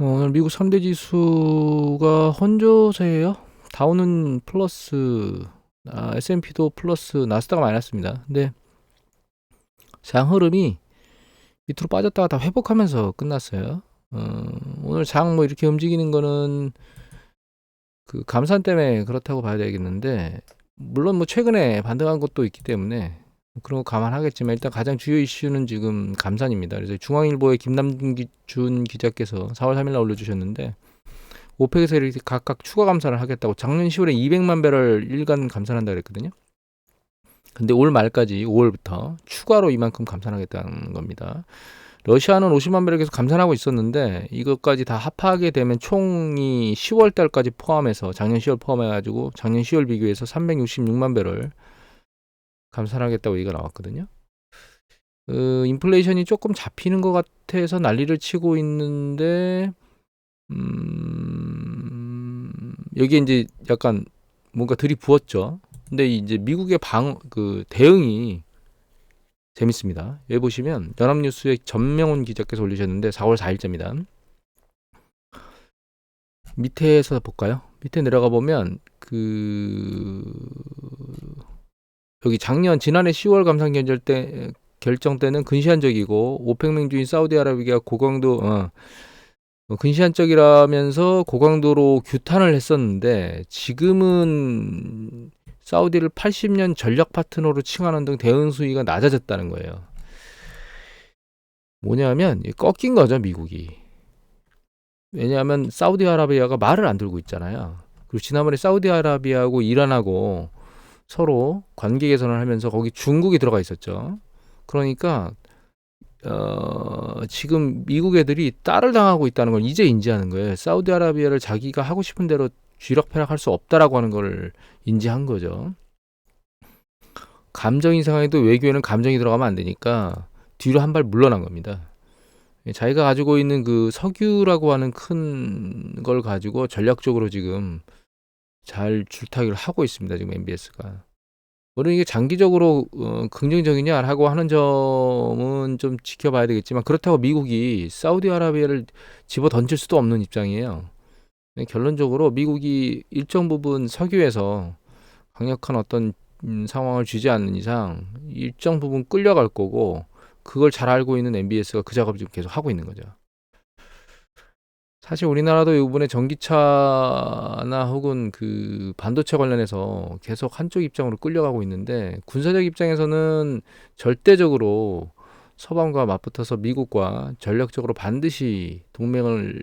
오늘 미국 3대 지수가 혼조세예요. 다우는 플러스, S&P도 플러스, 나스닥은 마이너스입니다. 근데 장 흐름이 밑으로 빠졌다가 다 회복하면서 끝났어요. 오늘 장 뭐 이렇게 움직이는 거는 그 감산 때문에 그렇다고 봐야 되겠는데, 물론 뭐 최근에 반등한 것도 있기 때문에 그런 거 감안하겠지만, 일단 가장 주요 이슈는 지금 감산입니다. 그래서 중앙일보의 김남준 기자께서 4월 3일 날 올려주셨는데, 오펙에서 이렇게 각각 추가 감산을 하겠다고, 작년 10월에 200만 배럴 일간 감산한다 그랬거든요. 근데 올 말까지 5월부터 추가로 이만큼 감산하겠다는 겁니다. 러시아는 50만 배럴 계속 감산하고 있었는데, 이것까지 다 합하게 되면 총이 10월 달까지 포함해서, 작년 10월 포함해가지고 작년 10월 비교해서 366만 배럴 감산하겠다고 얘기가 나왔거든요. 인플레이션이 조금 잡히는 것 같아서 난리를 치고 있는데, 여기에 이제 약간 뭔가 들이부었죠. 근데 이제 미국의 대응이 재밌습니다. 여기 보시면 연합뉴스의 전명훈 기자께서 올리셨는데, 4월 4일자입니다. 밑에서 볼까요? 밑에 내려가 보면 여기 지난해 10월 감산 결정 때는 근시안적이고, 오펙 맹주인 사우디아라비아가 근시안적이라면서 고강도로 규탄을 했었는데, 지금은 사우디를 80년 전략 파트너로 칭하는 등 대응 수위가 낮아졌다는 거예요. 뭐냐면 꺾인 거죠, 미국이. 왜냐하면 사우디아라비아가 말을 안 들고 있잖아요. 그리고 지난번에 사우디아라비아하고 이란하고 서로 관계 개선을 하면서 거기 중국이 들어가 있었죠. 그러니까 지금 미국 애들이 따를 당하고 있다는 걸 이제 인지하는 거예요. 사우디아라비아를 자기가 하고 싶은 대로 쥐락펴락할 수 없다라고 하는 걸 인지한 거죠. 감정인 상황에도 외교에는 감정이 들어가면 안 되니까 뒤로 한 발 물러난 겁니다. 자기가 가지고 있는 그 석유라고 하는 큰 걸 가지고 전략적으로 지금 잘 줄타기를 하고 있습니다. 지금 MBS가. 물론 이게 장기적으로 긍정적이냐 하고 하는 점은 좀 지켜봐야 되겠지만, 그렇다고 미국이 사우디아라비아를 집어 던질 수도 없는 입장이에요. 결론적으로 미국이 일정 부분 석유에서 강력한 어떤 상황을 쥐지 않는 이상 일정 부분 끌려갈 거고, 그걸 잘 알고 있는 MBS가 그 작업을 지금 계속 하고 있는 거죠. 사실 우리나라도 이번에 전기차나 혹은 그 반도체 관련해서 계속 한쪽 입장으로 끌려가고 있는데, 군사적 입장에서는 절대적으로 서방과 맞붙어서 미국과 전략적으로 반드시 동맹을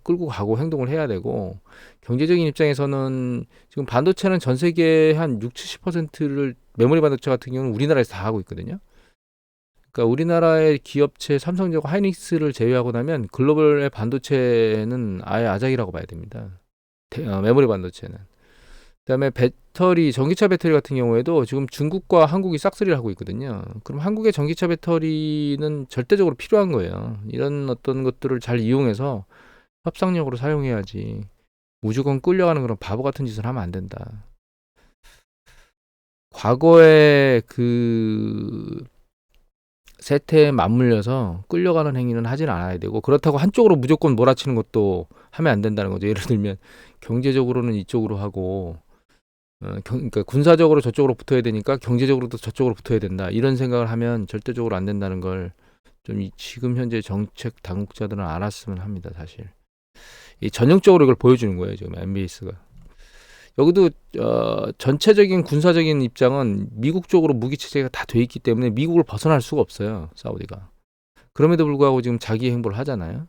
끌고 가고 행동을 해야 되고, 경제적인 입장에서는 지금 반도체는 전 세계 한 6, 70%를, 메모리 반도체 같은 경우는 우리나라에서 다 하고 있거든요. 그러니까 우리나라의 기업체 삼성전자, 하이닉스를 제외하고 나면 글로벌의 반도체는 아예 아작이라고 봐야 됩니다. 메모리 반도체는. 그다음에 전기차 배터리 같은 경우에도 지금 중국과 한국이 싹쓸이를 하고 있거든요. 그럼 한국의 전기차 배터리는 절대적으로 필요한 거예요. 이런 어떤 것들을 잘 이용해서 협상력으로 사용해야지, 무조건 끌려가는 그런 바보 같은 짓을 하면 안 된다. 과거에 세태에 맞물려서 끌려가는 행위는 하진 않아야 되고, 그렇다고 한쪽으로 무조건 몰아치는 것도 하면 안 된다는 거죠. 예를 들면 경제적으로는 이쪽으로 하고, 그러니까 군사적으로 저쪽으로 붙어야 되니까 경제적으로도 저쪽으로 붙어야 된다, 이런 생각을 하면 절대적으로 안 된다는 걸 좀 지금 현재 정책 당국자들은 알았으면 합니다. 사실 전형적으로 이걸 보여주는 거예요, 지금 MBS가. 여기도 전체적인 군사적인 입장은 미국 쪽으로 무기 체제가 다 돼 있기 때문에 미국을 벗어날 수가 없어요, 사우디가. 그럼에도 불구하고 지금 자기 행보를 하잖아요.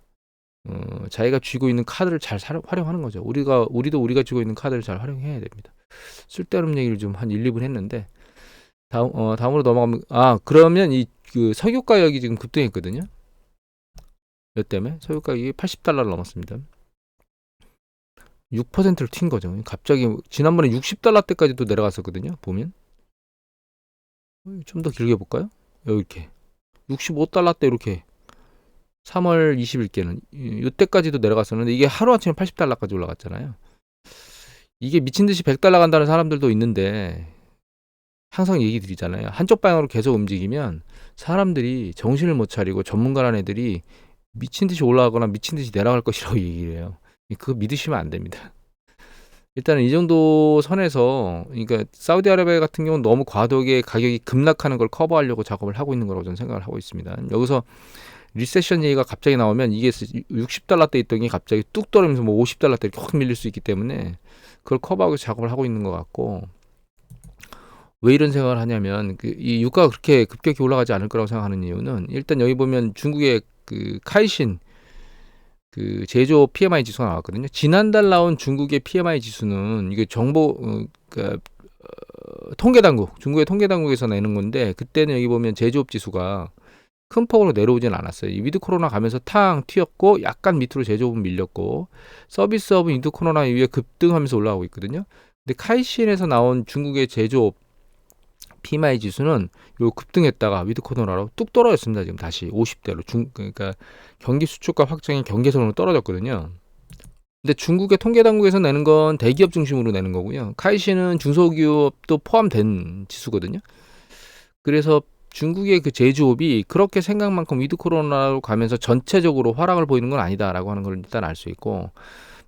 자기가 쥐고 있는 카드를 잘 활용하는 거죠. 우리가 쥐고 있는 카드를 잘 활용해야 됩니다. 쓸데없는 얘기를 좀 한 1, 2분 했는데, 다음으로 넘어가면, 그러면 그 석유 가격이 지금 급등했거든요. 몇 때문에? 석유 가격이 $80를 넘었습니다. 6%를 튄 거죠. 갑자기 지난번에 $60대까지도 내려갔었거든요. 보면 좀 더 길게 볼까요? 여기 이렇게 $65대, 이렇게 3월 20일께는 이때까지도 내려갔었는데, 이게 하루아침에 $80까지 올라갔잖아요. 이게 미친듯이 $100 간다는 사람들도 있는데, 항상 얘기 드리잖아요. 한쪽 방향으로 계속 움직이면 사람들이 정신을 못 차리고, 전문가라는 애들이 미친 듯이 올라가거나 미친 듯이 내려갈 것이라고 얘기를 해요. 그거 믿으시면 안 됩니다. 일단은 이 정도 선에서, 그러니까 사우디아라비아 같은 경우는 너무 과도하게 가격이 급락하는 걸 커버하려고 작업을 하고 있는 거라고 저는 생각을 하고 있습니다. 여기서 리세션 얘기가 갑자기 나오면 이게 $60대 있던 게 갑자기 뚝 떨어지면서 뭐 $50대 이렇게 확 밀릴 수 있기 때문에 그걸 커버하고 작업을 하고 있는 것 같고, 왜 이런 생각을 하냐면 이 유가가 그렇게 급격히 올라가지 않을 거라고 생각하는 이유는, 일단 여기 보면 중국의 그 카이신 그 제조업 PMI 지수가 나왔거든요. 지난달 나온 중국의 PMI 지수는 이게 그러니까 통계당국, 중국의 통계당국에서 내는 건데, 그때는 여기 보면 제조업 지수가 큰 폭으로 내려오진 않았어요. 이 위드 코로나 가면서 탕 튀었고 약간 밑으로 제조업은 밀렸고, 서비스업은 위드 코로나 이후에 급등하면서 올라가고 있거든요. 근데 카이신에서 나온 중국의 제조업 PMI 지수는 요 급등했다가 위드 코로나로 뚝 떨어졌습니다. 지금 다시 50대로 그러니까 경기 수출과 확장이 경계선으로 떨어졌거든요. 근데 중국의 통계 당국에서 내는 건 대기업 중심으로 내는 거고요. 카이신은 중소기업도 포함된 지수거든요. 그래서 중국의 그 제조업이 그렇게 생각만큼 위드 코로나로 가면서 전체적으로 하락을 보이는 건 아니다라고 하는 걸 일단 알 수 있고,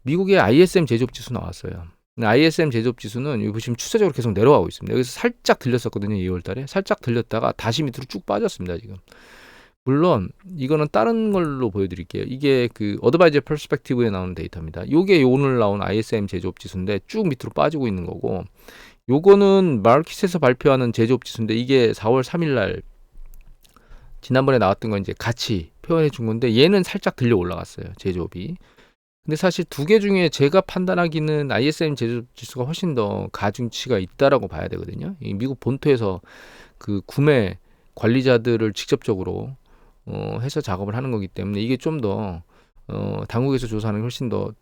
미국의 ISM 제조업 지수 나왔어요. ISM 제조업 지수는 여기 보시면 추세적으로 계속 내려가고 있습니다. 여기서 살짝 들렸었거든요. 2월 달에 살짝 들렸다가 다시 밑으로 쭉 빠졌습니다. 지금. 물론 이거는 다른 걸로 보여드릴게요. 이게 그 어드바이저 퍼스펙티브에 나오는 데이터입니다. 요게 오늘 나온 ISM 제조업 지수인데 쭉 밑으로 빠지고 있는 거고, 요거는 마켓에서 발표하는 제조업 지수인데, 이게 4월 3일 날 지난번에 나왔던 거 이제 같이 표현해 준 건데, 얘는 살짝 들려 올라갔어요. 제조업이. 근데 사실 두 개 중에 제가 판단하기는 ISM 제조업 지수가 훨씬 더 가중치가 있다라고 봐야 되거든요. 이 미국 본토에서 그 구매 관리자들을 직접적으로 해서 작업을 하는 거기 때문에 이게 좀 더 당국에서 조사하는 게 훨씬 더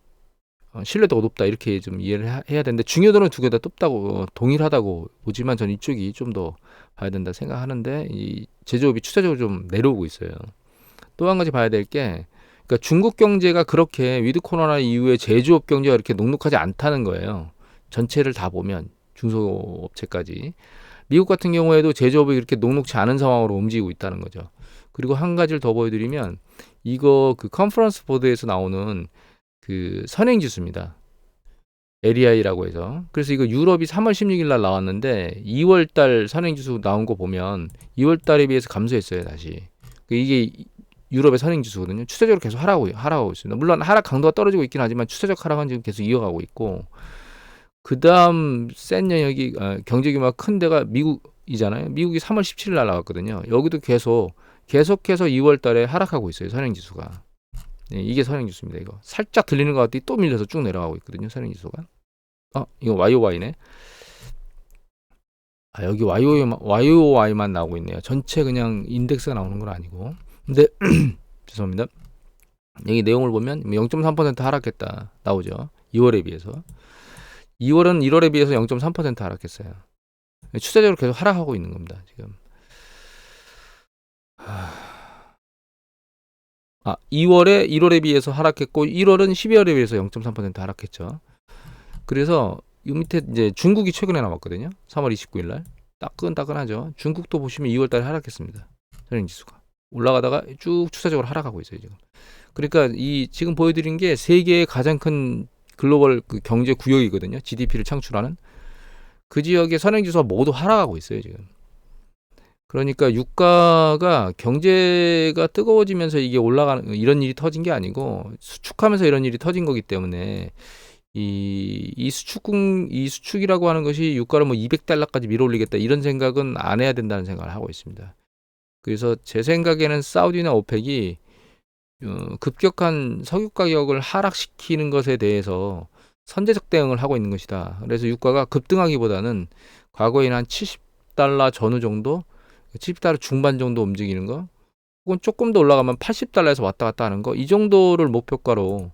신뢰도가 높다, 이렇게 좀 이해를 해야 되는데, 중요도는 두 개 다 높다고 동일하다고 보지만 저는 이쪽이 좀 더 봐야 된다 생각하는데, 이 제조업이 추세적으로 좀 내려오고 있어요. 또 한 가지 봐야 될 게, 그러니까 중국 경제가 그렇게 위드 코로나 이후에 제조업 경제가 이렇게 녹록하지 않다는 거예요. 전체를 다 보면 중소업체까지. 미국 같은 경우에도 제조업이 이렇게 녹록지 않은 상황으로 움직이고 있다는 거죠. 그리고 한 가지를 더 보여드리면, 이거 그 컨퍼런스 보드에서 나오는 그 선행지수입니다. LEI라고 해서. 그래서 이거 유럽이 3월 16일 날 나왔는데 2월 달 선행지수 나온 거 보면 2월 달에 비해서 감소했어요, 다시. 이게 유럽의 선행지수거든요. 추세적으로 계속 하락하고 있습니다. 물론 하락 강도가 떨어지고 있긴 하지만 추세적 하락은 지금 계속 이어가고 있고, 그 다음 센 영역이 경제 규모가 큰 데가 미국이잖아요. 미국이 3월 17일 날 나왔거든요. 여기도 계속해서 2월 달에 하락하고 있어요, 선행지수가. 네, 이게 선행지수입니다. 이거 살짝 들리는 것 같더니 또 밀려서 쭉 내려가고 있거든요, 선행지수가. 이거 YOY네. 여기 YOY만 나오고 있네요. 전체 그냥 인덱스가 나오는 건 아니고. 근데 죄송합니다. 여기 내용을 보면 0.3% 하락했다 나오죠. 2월에 비해서. 2월은 1월에 비해서 0.3% 하락했어요. 추세적으로 계속 하락하고 있는 겁니다, 지금. 2월에 1월에 비해서 하락했고, 1월은 12월에 비해서 0.3% 하락했죠. 그래서 이 밑에 이제 중국이 최근에 나왔거든요. 3월 29일 날. 따끈따끈하죠. 중국도 보시면 2월 달에 하락했습니다. 선행지수가. 올라가다가 쭉 추세적으로 하락하고 있어요, 지금. 그러니까 이 지금 보여드린 게 세계의 가장 큰 글로벌 그 경제 구역이거든요. GDP를 창출하는. 그 지역의 선행지수가 모두 하락하고 있어요, 지금. 그러니까 유가가 경제가 뜨거워지면서 이게 올라가는 이런 일이 터진 게 아니고, 수축하면서 이런 일이 터진 거기 때문에 이 수축이라고 하는 것이 유가를 뭐 $200까지 밀어올리겠다, 이런 생각은 안 해야 된다는 생각을 하고 있습니다. 그래서 제 생각에는 사우디나 오펙이 급격한 석유 가격을 하락시키는 것에 대해서 선제적 대응을 하고 있는 것이다. 그래서 유가가 급등하기보다는 과거에는 한 $70 전후 정도, $70 중반 정도 움직이는 거, 혹은 조금 더 올라가면 $80에서 왔다 갔다 하는 거, 이 정도를 목표가로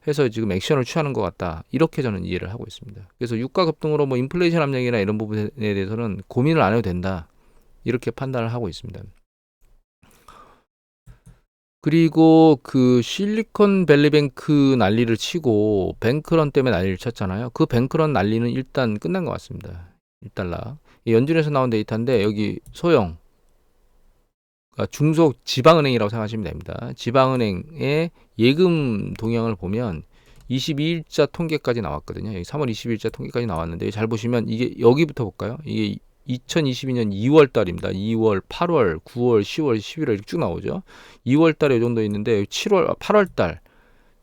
해서 지금 액션을 취하는 것 같다, 이렇게 저는 이해를 하고 있습니다. 그래서 유가 급등으로 뭐 인플레이션 압력이나 이런 부분에 대해서는 고민을 안 해도 된다, 이렇게 판단을 하고 있습니다. 그리고 그 실리콘밸리뱅크 난리를 치고 뱅크런 때문에 난리를 쳤잖아요. 그 뱅크런 난리는 일단 끝난 것 같습니다. $1. 연준에서 나온 데이터인데, 여기 소형 중소지방은행이라고 생각하시면 됩니다. 지방은행의 예금 동향을 보면 22일자 통계까지 나왔거든요. 여기 3월 20일자 통계까지 나왔는데 잘 보시면 이게 여기부터 볼까요? 이게 2022년 2월 달입니다. 2월, 8월, 9월, 10월, 11월 이렇게 쭉 나오죠. 2월 달에 이 정도 있는데 7월, 8월 달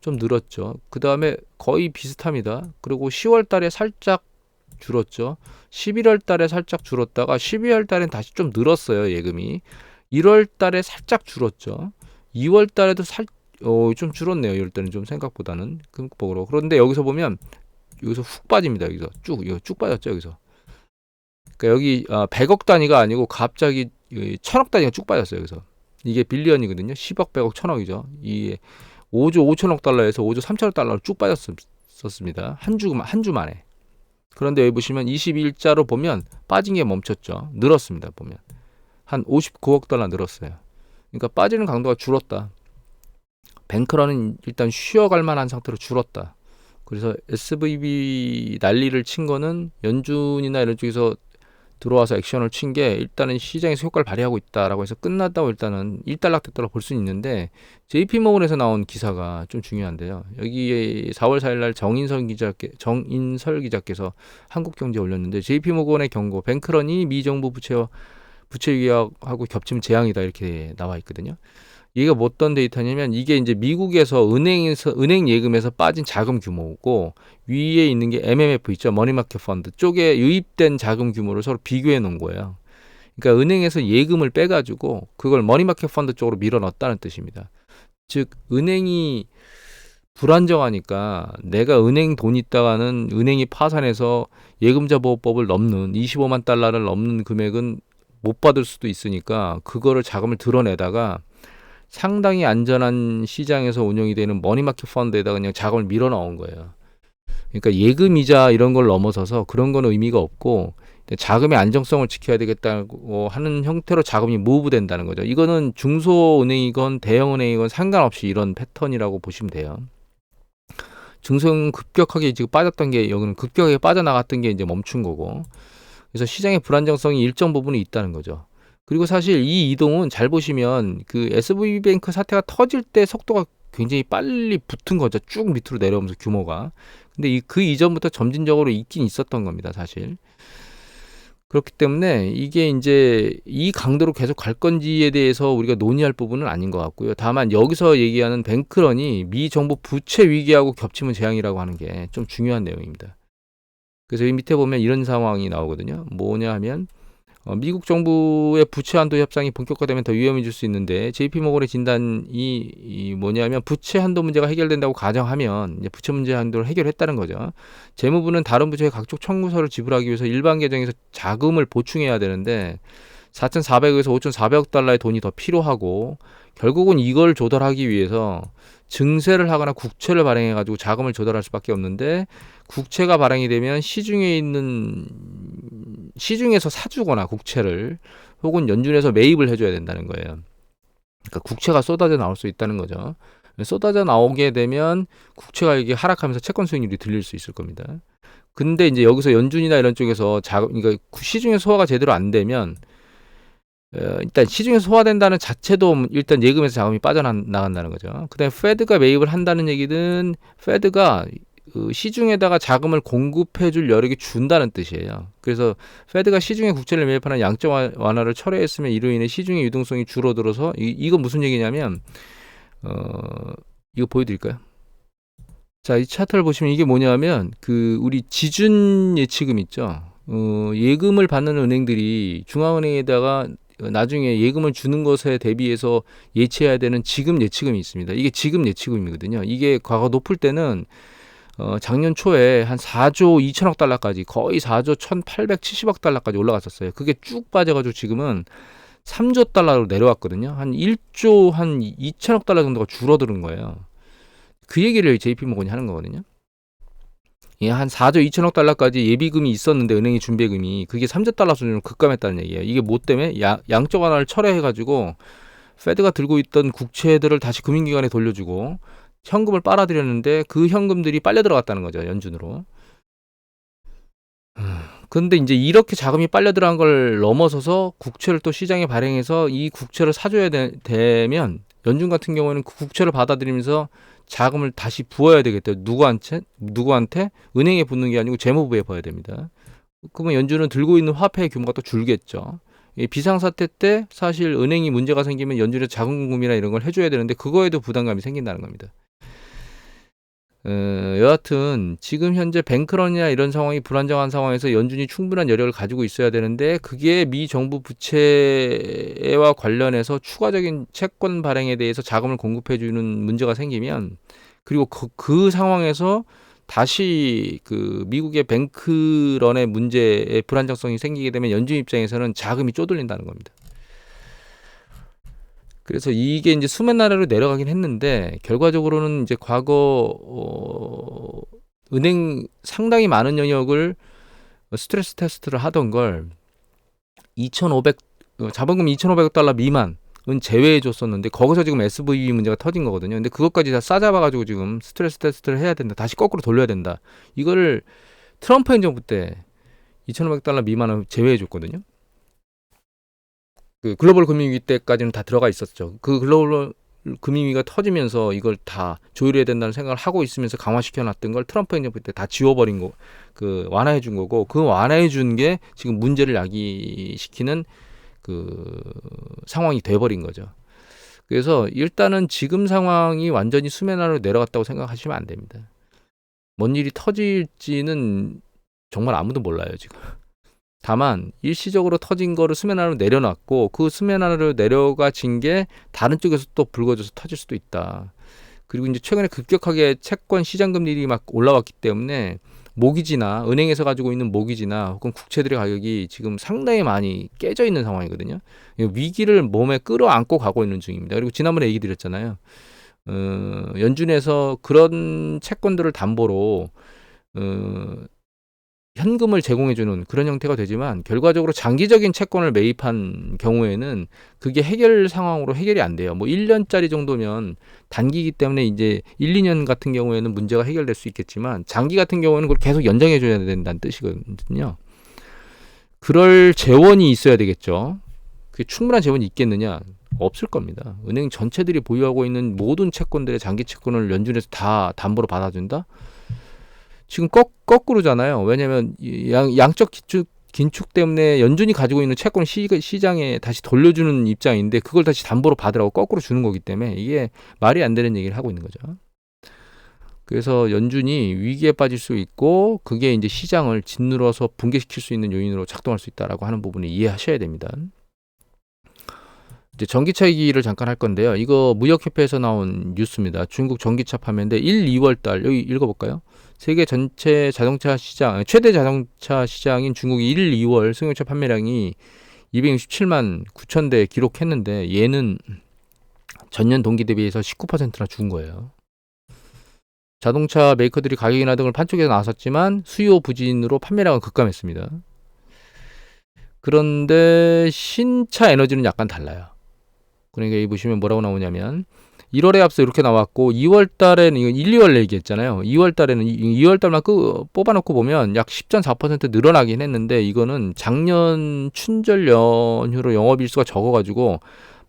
좀 늘었죠. 그 다음에 거의 비슷합니다. 그리고 10월 달에 살짝 줄었죠. 11월 달에 살짝 줄었다가 12월 달엔 다시 좀 늘었어요. 예금이. 1월 달에 살짝 줄었죠. 2월 달에도 좀 줄었네요. 2월 달은 좀 생각보다는 금폭으로. 그런데 여기서 보면 여기서 훅 빠집니다. 여기서 이거 쭉 빠졌죠. 여기서. 그러니까 여기 100억 단위가 아니고 갑자기 1000억 단위가 쭉 빠졌어요. 여기서. 이게 빌리언이거든요. 10억, 100억, 1000억이죠. 이게 5조 5천억 달러에서 5조 3천억 달러로 쭉 빠졌었습니다. 한 주 만에. 그런데 여기 보시면 22일자로 보면 빠진 게 멈췄죠. 늘었습니다. 보면 한 59억 달러 늘었어요. 그러니까 빠지는 강도가 줄었다. 뱅크런은 일단 쉬어갈 만한 상태로 줄었다. 그래서 SVB 난리를 친 거는 연준이나 이런 쪽에서 들어와서 액션을 친 게 일단은 시장에서 효과를 발휘하고 있다라고 해서 끝났다고 일단은 일단락됐다고 볼 수는 있는데 JP모건에서 나온 기사가 좀 중요한데요. 여기에 4월 4일 날 정인설 기자께서 한국경제에 올렸는데 JP모건의 경고, 뱅크런이 미정부 부채 위약하고 겹치면 재앙이다 이렇게 나와 있거든요. 이게 뭐 어떤 데이터냐면 이게 이제 미국에서 은행 예금에서 빠진 자금 규모고 위에 있는 게 MMF 있죠. 머니마켓 펀드 쪽에 유입된 자금 규모를 서로 비교해 놓은 거예요. 그러니까 은행에서 예금을 빼가지고 그걸 머니마켓 펀드 쪽으로 밀어 넣었다는 뜻입니다. 즉 은행이 불안정하니까 내가 은행 돈 있다가는 은행이 파산해서 예금자 보호법을 넘는 25만 달러를 넘는 금액은 못 받을 수도 있으니까 그거를 자금을 드러내다가 상당히 안전한 시장에서 운영이 되는 머니마켓 펀드에다가 그냥 자금을 밀어 넣은 거예요. 그러니까 예금이자 이런 걸 넘어서서 그런 건 의미가 없고 자금의 안정성을 지켜야 되겠다고 하는 형태로 자금이 무브된다는 거죠. 이거는 중소은행이건 대형은행이건 상관없이 이런 패턴이라고 보시면 돼요. 중소은 급격하게 지금 빠졌던 게 여기는 급격하게 빠져나갔던 게 이제 멈춘 거고 그래서 시장의 불안정성이 일정 부분이 있다는 거죠. 그리고 사실 이 이동은 잘 보시면 그 SVB뱅크 사태가 터질 때 속도가 굉장히 빨리 붙은 거죠. 쭉 밑으로 내려오면서 규모가. 근데 그 이전부터 점진적으로 있긴 있었던 겁니다. 사실. 그렇기 때문에 이게 이제 이 강도로 계속 갈 건지에 대해서 우리가 논의할 부분은 아닌 것 같고요. 다만 여기서 얘기하는 뱅크런이 미 정부 부채 위기하고 겹치면 재앙이라고 하는 게 좀 중요한 내용입니다. 그래서 이 밑에 보면 이런 상황이 나오거든요. 뭐냐 하면 미국 정부의 부채 한도 협상이 본격화되면 더 위험해질 수 있는데 JP모건의 진단이 뭐냐면 부채 한도 문제가 해결된다고 가정하면 이제 부채 문제 한도를 해결했다는 거죠. 재무부는 다른 부채의 각종 청구서를 지불하기 위해서 일반 계정에서 자금을 보충해야 되는데 4,400억에서 5,400억 달러의 돈이 더 필요하고 결국은 이걸 조달하기 위해서 증세를 하거나 국채를 발행해가지고 자금을 조달할 수밖에 없는데 국채가 발행이 되면 시중에서 사주거나 국채를 혹은 연준에서 매입을 해줘야 된다는 거예요. 그러니까 국채가 쏟아져 나올 수 있다는 거죠. 쏟아져 나오게 되면 국채가 이게 하락하면서 채권 수익률이 들릴 수 있을 겁니다. 근데 이제 여기서 연준이나 이런 쪽에서 그러니까 시중에 소화가 제대로 안 되면 일단 시중에 소화된다는 자체도 일단 예금에서 자금이 빠져나간다는 거죠. 그다음에 페드가 매입을 한다는 얘기는 페드가 시중에다가 자금을 공급해줄 여력이 준다는 뜻이에요. 그래서 페드가 시중에 국채를 매입하는 양적 완화를 철회했으면 이로 인해 시중의 유동성이 줄어들어서 이건 무슨 얘기냐면 이거 보여드릴까요? 자, 이 차트를 보시면 이게 뭐냐면 우리 지준 예치금 있죠. 예금을 받는 은행들이 중앙은행에다가 나중에 예금을 주는 것에 대비해서 예치해야 되는 지급 예치금이 있습니다. 이게 지급 예치금이거든요. 이게 과거 높을 때는 작년 초에 한 4조 2천억 달러까지 거의 4조 1,870억 달러까지 올라갔었어요. 그게 쭉 빠져가지고 지금은 3조 달러로 내려왔거든요. 한 1조 한 2천억 달러 정도가 줄어드는 거예요. 그 얘기를 JP모건이 하는 거거든요. 예, 한 4조 2천억 달러까지 예비금이 있었는데 은행의 준비금이 그게 3조 달러 수준으로 급감했다는 얘기예요. 이게 뭐 때문에 양적 완화를 철회해가지고 페드가 들고 있던 국채들을 다시 금융기관에 돌려주고 현금을 빨아들였는데 그 현금들이 빨려 들어갔다는 거죠. 연준으로. 근데 이제 이렇게 자금이 빨려 들어간 걸 넘어서서 국채를 또 시장에 발행해서 이 국채를 사줘야 되면 연준 같은 경우에는 그 국채를 받아들이면서 자금을 다시 부어야 되겠대요. 누구한테? 은행에 붓는 게 아니고 재무부에 부어야 됩니다. 그러면 연준은 들고 있는 화폐의 규모가 또 줄겠죠. 이 비상사태 때 사실 은행이 문제가 생기면 연준에서 자금 공급이나 이런 걸 해줘야 되는데 그거에도 부담감이 생긴다는 겁니다. 여하튼 지금 현재 뱅크런이나 이런 상황이 불안정한 상황에서 연준이 충분한 여력을 가지고 있어야 되는데 그게 미 정부 부채와 관련해서 추가적인 채권 발행에 대해서 자금을 공급해주는 문제가 생기면 그리고 그 상황에서 다시 그 미국의 뱅크런의 문제의 불안정성이 생기게 되면 연준 입장에서는 자금이 쪼들린다는 겁니다. 그래서 이게 이제 수면 아래로 내려가긴 했는데 결과적으로는 이제 과거 은행 상당히 많은 영역을 스트레스 테스트를 하던 걸 2,500 자본금 2,500달러 미만은 제외해 줬었는데 거기서 지금 SVB 문제가 터진 거거든요. 근데 그것까지 다 싸잡아 가지고 지금 스트레스 테스트를 해야 된다. 다시 거꾸로 돌려야 된다. 이거를 트럼프 행정부 때 2,500달러 미만을 제외해 줬거든요. 그 글로벌 금융위기 때까지는 다 들어가 있었죠. 그 글로벌 금융위기가 터지면서 이걸 다 조율해야 된다는 생각을 하고 있으면서 강화시켜 놨던 걸 트럼프 행정부 때 다 지워버린 거, 그 완화해 준 거고, 그 완화해 준 게 지금 문제를 야기시키는 그 상황이 돼버린 거죠. 그래서 일단은 지금 상황이 완전히 수면 아래로 내려갔다고 생각하시면 안 됩니다. 뭔 일이 터질지는 정말 아무도 몰라요, 지금. 다만 일시적으로 터진 거를 수면 아래로 내려놨고 그 수면 아래로 내려가진 게 다른 쪽에서 또 불거져서 터질 수도 있다. 그리고 이제 최근에 급격하게 채권 시장 금리가 막 올라왔기 때문에 모기지나 은행에서 가지고 있는 모기지나 혹은 국채들의 가격이 지금 상당히 많이 깨져 있는 상황이거든요. 위기를 몸에 끌어안고 가고 있는 중입니다. 그리고 지난번에 얘기 드렸잖아요. 연준에서 그런 채권들을 담보로 현금을 제공해주는 그런 형태가 되지만 결과적으로 장기적인 채권을 매입한 경우에는 그게 해결 상황으로 해결이 안 돼요. 뭐 1년짜리 정도면 단기이기 때문에 이제 1, 2년 같은 경우에는 문제가 해결될 수 있겠지만 장기 같은 경우에는 그걸 계속 연장해줘야 된다는 뜻이거든요. 그럴 재원이 있어야 되겠죠. 그게 충분한 재원이 있겠느냐? 없을 겁니다. 은행 전체들이 보유하고 있는 모든 채권들의 장기 채권을 연준에서 다 담보로 받아준다? 지금 거꾸로잖아요. 왜냐하면 양적 긴축 때문에 연준이 가지고 있는 채권 시장에 다시 돌려주는 입장인데 그걸 다시 담보로 받으라고 거꾸로 주는 거기 때문에 이게 말이 안 되는 얘기를 하고 있는 거죠. 그래서 연준이 위기에 빠질 수 있고 그게 이제 시장을 짓누러서 붕괴시킬 수 있는 요인으로 작동할 수 있다라고 하는 부분을 이해하셔야 됩니다. 이제 전기차 얘기를 잠깐 할 건데요. 이거 무역협회에서 나온 뉴스입니다. 중국 전기차 판매인데 1, 2월 달 여기 읽어볼까요? 세계 전체 자동차 시장, 최대 자동차 시장인 중국이 1, 2월 승용차 판매량이 267만 9천 대 기록했는데 얘는 전년 동기 대비해서 19%나 죽은 거예요. 자동차 메이커들이 가격 인하 등을 판촉해서 나섰지만 수요 부진으로 판매량은 급감했습니다. 그런데 신차 에너지는 약간 달라요. 그러니까 여기 보시면 뭐라고 나오냐면 1월에 앞서 이렇게 나왔고 2월 달에는 이건 1, 2월 얘기했잖아요. 2월 달에는 2월 달만 뽑아놓고 보면 약 10.4% 늘어나긴 했는데 이거는 작년 춘절 연휴로 영업일수가 적어가지고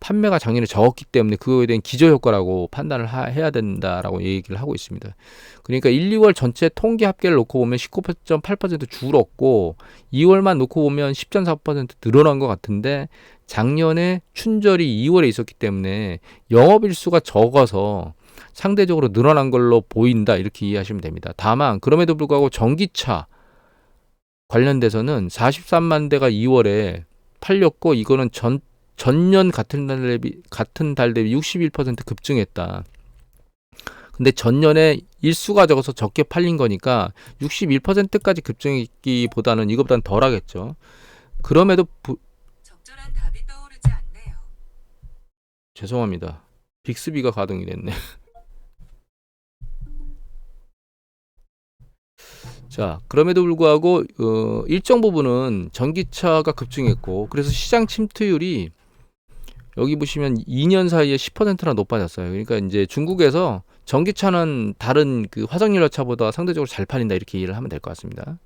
판매가 작년에 적었기 때문에 그거에 대한 기저효과라고 판단을 해야 된다라고 얘기를 하고 있습니다. 그러니까 1, 2월 전체 통계 합계를 놓고 보면 19.8% 줄었고 2월만 놓고 보면 10.4% 늘어난 것 같은데 작년에 춘절이 2월에 있었기 때문에 영업일수가 적어서 상대적으로 늘어난 걸로 보인다 이렇게 이해하시면 됩니다. 다만 그럼에도 불구하고 전기차 관련돼서는 43만 대가 2월에 팔렸고 이거는 전년 같은 달 대비 61% 급증했다. 근데 전년에 일수가 적어서 적게 팔린 거니까 61%까지 급증했기보다는 이것보다는 덜 하겠죠. 그럼에도 적절한 답이 떠오르지 않네요. 죄송합니다. 빅스비가 가동이 됐네. 자, 그럼에도 불구하고 일정 부분은 전기차가 급증했고 그래서 시장 침투율이 여기 보시면 2년 사이에 10%나 높아졌어요. 그러니까 이제 중국에서 전기차는 다른 그 화석연료차보다 상대적으로 잘 팔린다 이렇게 이해를 하면 될 것 같습니다.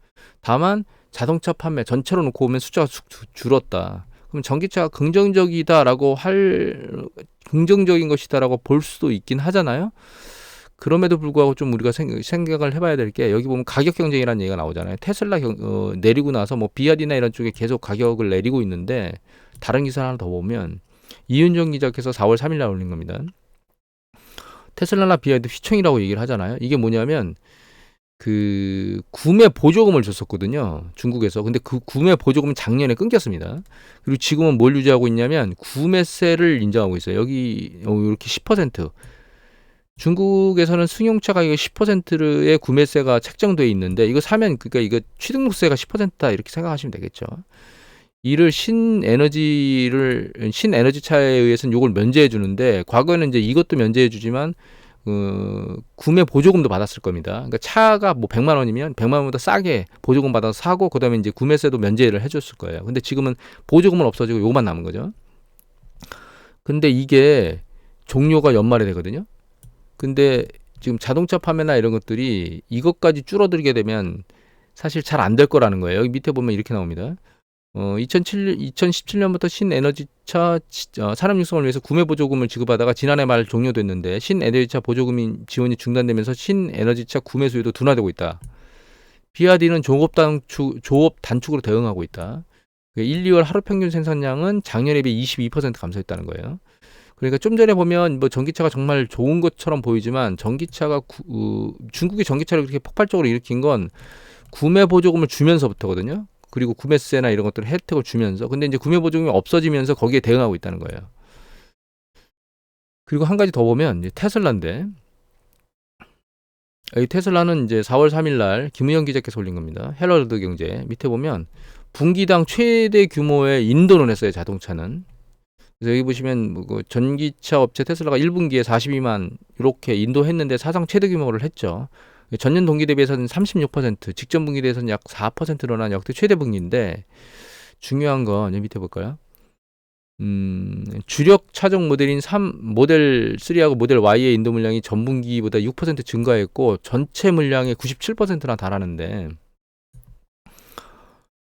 다만 자동차 판매 전체로 놓고 보면 숫자가 줄었다. 그럼 전기차가 긍정적이다라고 긍정적인 것이다라고 볼 수도 있긴 하잖아요. 그럼에도 불구하고 좀 우리가 생각을 해봐야 될 게, 여기 보면 가격 경쟁이라는 얘기가 나오잖아요. 테슬라 내리고 나서 뭐 비아디나 이런 쪽에 계속 가격을 내리고 있는데, 다른 기사 하나 더 보면 이윤정 기자께서 4월 3일 날 올린 겁니다. 테슬라나 비아디 휘청이라고 얘기를 하잖아요. 이게 뭐냐면 그 구매 보조금을 줬었거든요, 중국에서. 근데 그 구매 보조금은 작년에 끊겼습니다. 그리고 지금은 뭘 유지하고 있냐면 구매세를 인정하고 있어요. 여기 이렇게 10%. 중국에서는 승용차 가격의 10%의 구매세가 책정되어 있는데, 이거 사면 그러니까 이거 취등록세가 10%다 이렇게 생각하시면 되겠죠. 이를 신에너지 차에 의해서는 이걸 면제해 주는데, 과거에는 이제 이것도 면제해 주지만 구매 보조금도 받았을 겁니다. 그러니까 차가 뭐 100만 원이면 100만 원보다 싸게 보조금 받아서 사고, 그다음에 이제 구매세도 면제를 해줬을 거예요. 근데 지금은 보조금은 없어지고 요것만 남은 거죠. 근데 이게 종료가 연말에 되거든요. 근데 지금 자동차 판매나 이런 것들이 이것까지 줄어들게 되면 사실 잘 안 될 거라는 거예요. 여기 밑에 보면 이렇게 나옵니다. 2017년부터 신에너지차 산업 육성을 위해서 구매 보조금을 지급하다가 지난해 말 종료됐는데, 신에너지차 보조금 지원이 중단되면서 신에너지차 구매 수요도 둔화되고 있다. 비아디는 조업 단축으로 대응하고 있다. 1, 2월 하루 평균 생산량은 작년에 비해 22% 감소했다는 거예요. 그러니까 좀 전에 보면 뭐 전기차가 정말 좋은 것처럼 보이지만, 전기차가 중국의 전기차를 그렇게 폭발적으로 일으킨 건 구매 보조금을 주면서부터거든요. 그리고 구매세나 이런 것들 혜택을 주면서. 근데 이제 구매 보조금이 없어지면서 거기에 대응하고 있다는 거예요. 그리고 한 가지 더 보면 이제 테슬라인데, 이 테슬라는 이제 4월 3일 날 김우영 기자께서 올린 겁니다. 헤럴드 경제 밑에 보면 분기당 최대 규모의 인도를 했어요, 자동차는. 그래서 여기 보시면 뭐 전기차 업체 테슬라가 1분기에 42만 이렇게 인도했는데 사상 최대 규모를 했죠. 전년 동기 대비해서는 36%, 직전 분기 대비해서는 약 4% 늘어난 역대 최대 분기인데, 중요한 건 여기 밑에 볼까요? 주력 차종 모델인 모델 3하고 모델 Y의 인도 물량이 전 분기보다 6% 증가했고 전체 물량의 97%나 달하는데,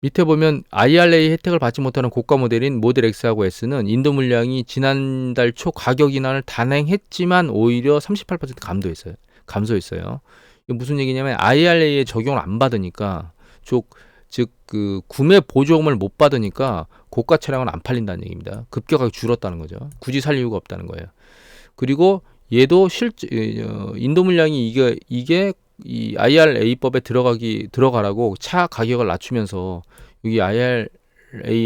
밑에 보면 IRA 혜택을 받지 못하는 고가 모델인 모델 X하고 S는 인도 물량이 지난달 초 가격 인하를 단행했지만 오히려 38% 감소했어요. 이게 무슨 얘기냐면 IRA에 적용을 안 받으니까, 즉 그 구매 보조금을 못 받으니까 고가 차량은 안 팔린다는 얘기입니다. 급격하게 줄었다는 거죠. 굳이 살 이유가 없다는 거예요. 그리고 얘도 인도 물량이 이게 이 IRA법에 들어가라고 차 가격을 낮추면서 여기 IRA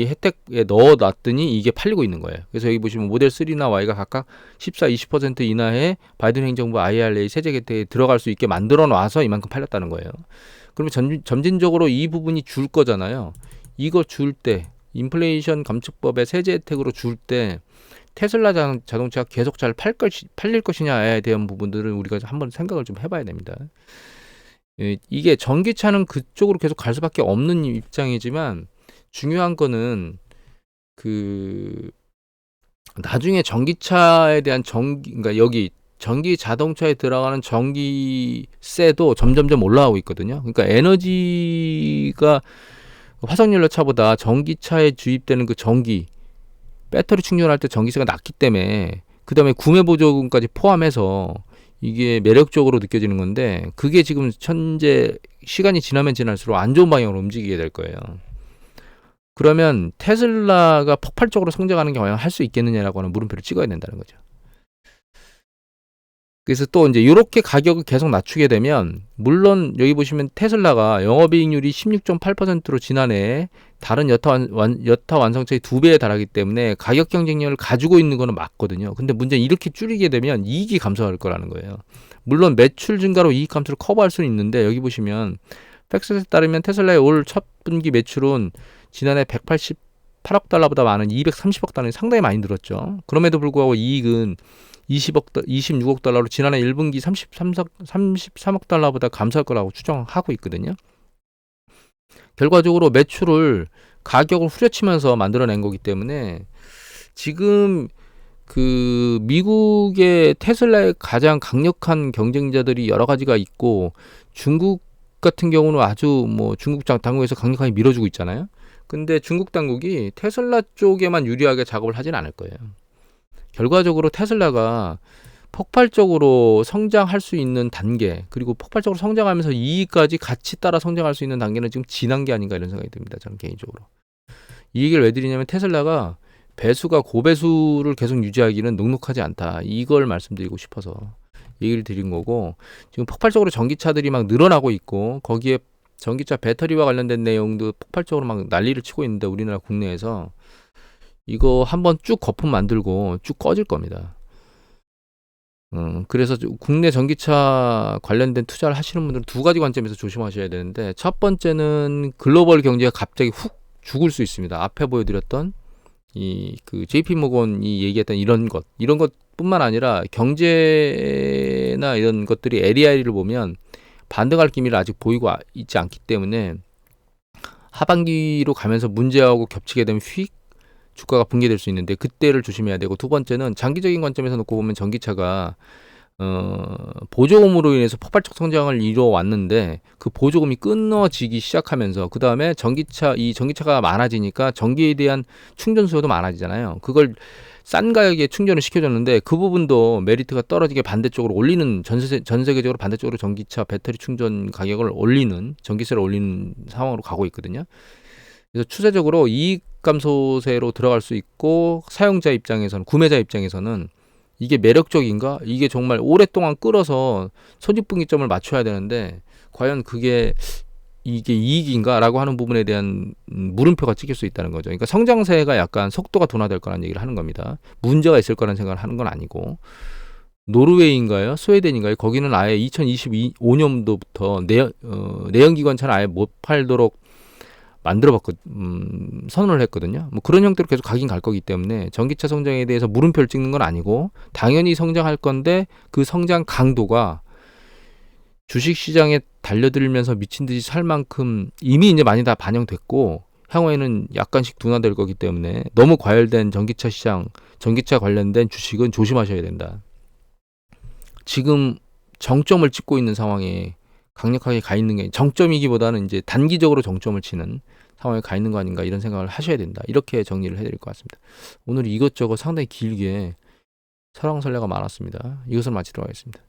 혜택에 넣어놨더니 이게 팔리고 있는 거예요. 그래서 여기 보시면 모델 3나 Y가 각각 14, 20% 이하의 바이든 행정부 IRA 세제 혜택에 들어갈 수 있게 만들어 놔서 이만큼 팔렸다는 거예요. 그러면 점진적으로 이 부분이 줄 거잖아요. 이거 줄 때, 인플레이션 감축법의 세제 혜택으로 줄 때 테슬라 자동차가 계속 잘 팔릴 것이냐에 대한 부분들을 우리가 한번 생각을 좀 해봐야 됩니다. 이게 전기차는 그쪽으로 계속 갈 수밖에 없는 입장이지만, 중요한 거는 그 나중에 전기차에 대한 그러니까 여기 전기 자동차에 들어가는 전기세도 점점점 올라가고 있거든요. 그러니까 에너지가 화석연료 차보다 전기차에 주입되는 그 배터리 충전할 때 전기세가 낮기 때문에, 그 다음에 구매 보조금까지 포함해서 이게 매력적으로 느껴지는 건데, 그게 지금 현재 시간이 지나면 지날수록 안 좋은 방향으로 움직이게 될 거예요. 그러면 테슬라가 폭발적으로 성장하는 게 과연 할 수 있겠느냐라고 하는 물음표를 찍어야 된다는 거죠. 그래서 또 이제 이렇게 가격을 계속 낮추게 되면, 물론 여기 보시면 테슬라가 영업이익률이 16.8%로 지난해 다른 여타 완성차의 2배에 달하기 때문에 가격 경쟁력을 가지고 있는 거는 맞거든요. 근데 문제는 이렇게 줄이게 되면 이익이 감소할 거라는 거예요. 물론 매출 증가로 이익 감소를 커버할 수는 있는데, 여기 보시면 팩스에 따르면 테슬라의 올 첫 분기 매출은 지난해 188억 달러보다 많은 230억 달러니 상당히 많이 늘었죠. 그럼에도 불구하고 이익은 26억 달러로 지난해 1분기 33억 달러보다 감소할 거라고 추정하고 있거든요. 결과적으로 매출을 가격을 후려치면서 만들어낸 거기 때문에, 지금 그 미국의 테슬라의 가장 강력한 경쟁자들이 여러 가지가 있고, 중국 같은 경우는 아주 뭐 중국 당국에서 강력하게 밀어주고 있잖아요. 근데 중국 당국이 테슬라 쪽에만 유리하게 작업을 하진 않을 거예요. 결과적으로 테슬라가 폭발적으로 성장할 수 있는 단계, 그리고 폭발적으로 성장하면서 이익까지 같이 따라 성장할 수 있는 단계는 지금 지난 게 아닌가 이런 생각이 듭니다. 저는 개인적으로. 이 얘기를 왜 드리냐면 테슬라가 배수가 고배수를 계속 유지하기는 넉넉하지 않다. 이걸 말씀드리고 싶어서 얘기를 드린 거고, 지금 폭발적으로 전기차들이 막 늘어나고 있고, 거기에 전기차 배터리와 관련된 내용도 폭발적으로 막 난리를 치고 있는데 우리나라 국내에서 이거 한번 쭉 거품 만들고 쭉 꺼질 겁니다. 그래서 국내 전기차 관련된 투자를 하시는 분들은 두 가지 관점에서 조심하셔야 되는데, 첫 번째는 글로벌 경제가 갑자기 훅 죽을 수 있습니다. 앞에 보여드렸던 그 JP 모건이 얘기했던 이런 것뿐만 아니라 경제나 이런 것들이 LEI를 보면 반등할 기미를 아직 보이고 있지 않기 때문에 하반기로 가면서 문제하고 겹치게 되면 휙 주가가 붕괴될 수 있는데 그때를 조심해야 되고, 두 번째는 장기적인 관점에서 놓고 보면 전기차가 보조금으로 인해서 폭발적 성장을 이뤄왔는데 그 보조금이 끊어지기 시작하면서 그 다음에 전기차가 많아지니까 전기에 대한 충전 수요도 많아지잖아요. 그걸 싼 가격에 충전을 시켜줬는데 그 부분도 메리트가 떨어지게 반대쪽으로 올리는, 전 세계적으로 반대쪽으로 전기차 배터리 충전 가격을 올리는, 전기세를 올리는 상황으로 가고 있거든요. 그래서 추세적으로 이익 감소세로 들어갈 수 있고, 사용자 입장에서는, 구매자 입장에서는 이게 매력적인가? 이게 정말 오랫동안 끌어서 손익분기점을 맞춰야 되는데 과연 이게 이익인가? 라고 하는 부분에 대한 물음표가 찍힐 수 있다는 거죠. 그러니까 성장세가 약간 속도가 둔화될 거라는 얘기를 하는 겁니다. 문제가 있을 거라는 생각을 하는 건 아니고, 노르웨이인가요? 스웨덴인가요? 거기는 아예 2025년도부터 내연기관차는 아예 못 팔도록 선언을 했거든요. 뭐 그런 형태로 계속 가긴 갈 거기 때문에 전기차 성장에 대해서 물음표를 찍는 건 아니고, 당연히 성장할 건데 그 성장 강도가 주식시장에 달려들면서 미친 듯이 살 만큼 이미 이제 많이 다 반영됐고, 향후에는 약간씩 둔화될 거기 때문에 너무 과열된 전기차 시장, 전기차 관련된 주식은 조심하셔야 된다. 지금 정점을 찍고 있는 상황에 강력하게 가 있는 게, 정점이기보다는 이제 단기적으로 정점을 치는 상황에 가 있는 거 아닌가 이런 생각을 하셔야 된다. 이렇게 정리를 해드릴 것 같습니다. 오늘 이것저것 상당히 길게 설왕설래가 많았습니다. 이것을 마치도록 하겠습니다.